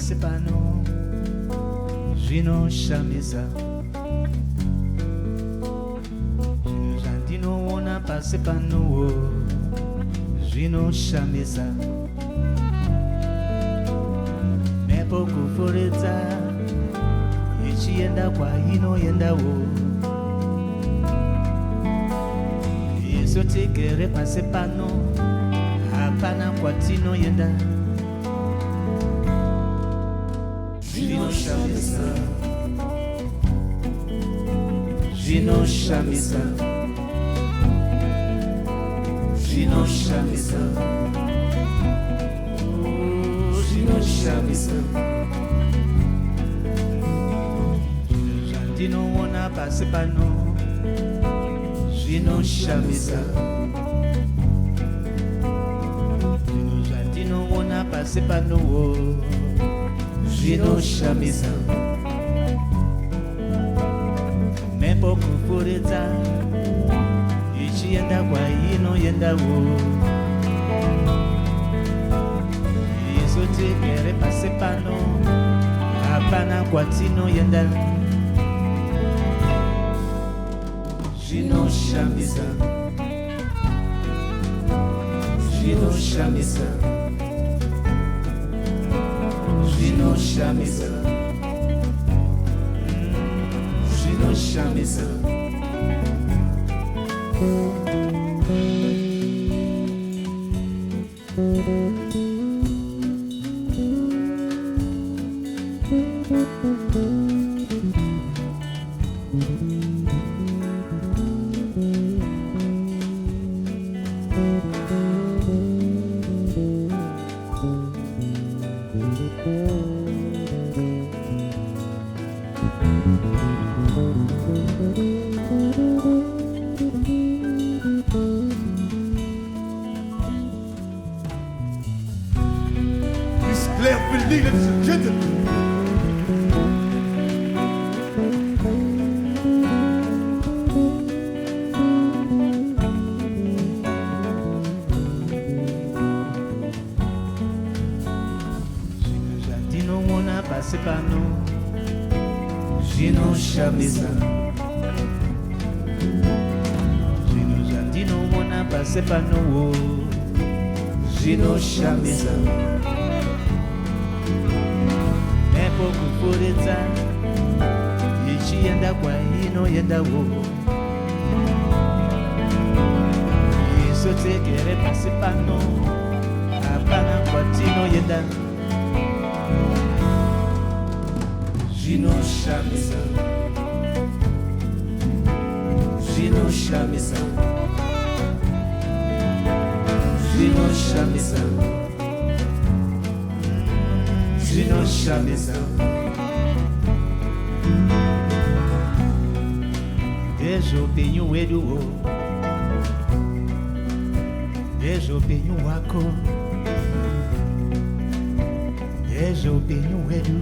pasi pano zvinoshamisa, zvinhu zvandinoona pasi panowo zvinoshamisa. Mhepo kufuridza ichienda kwainoendawo, isu tigere pasi pano hapana kwatinoenda. Zvinoshamisa, zvinoshamisa, zvinoshamisa, zvinoshamisa. Zvinhu zvandinoona pasi pano zvinoshamisa, zvinhu zvandinoona pasi panowo zvinoshamisa. Mhepo kufuridza ichienda kwainoendawo, isu tigere pasi pano hapana kwatinoenda. Zvinoshamisa, zvinoshamisa, zvinoshamisa, zvinoshamisa. It's Claire Philly, ladies and gentlemen. Zvinhu zvandinoona pasi pano zvinoshamisa, zvinhu zvandinoona pasi panowo zvinoshamisa. Mhepo kufuridza ichienda kwainoendawo, isu tigere pasi pano hapana kwatinoenda. Zvinoshamisa, zvinoshamisa, zvinoshamisa, zvinoshamisa. Ndezvoupenyu hweduwo, ndezvoupenyu hwako, ndezvoupenyu hwedu,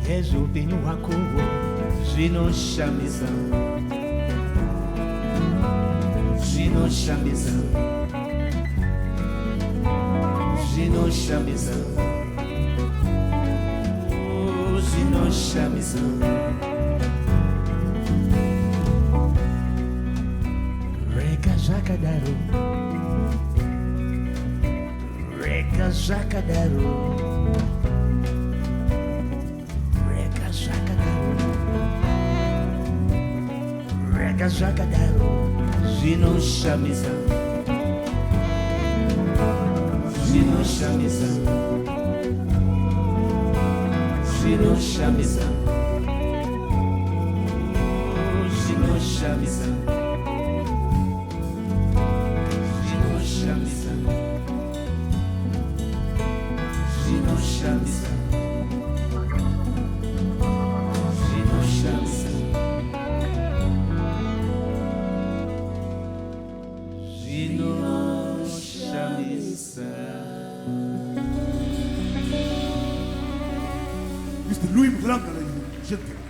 ndezvoupenyu hwakowo. Zvinoshamisa, zvinoshamisa, zvinoshamisa, zvinoshamisa. Rega zvakadaro, rega zvakadaro, rega zvakadaro, rega zvakadaro. Zvinoshamisa, zvinoshamisa, zvinoshamisa, zvinoshamisa, zvinoshamisa, zvinoshamisa, zvinoshamisa, zvinoshamisa. Mr. Louis Mhlanga, ladies and gentlemen.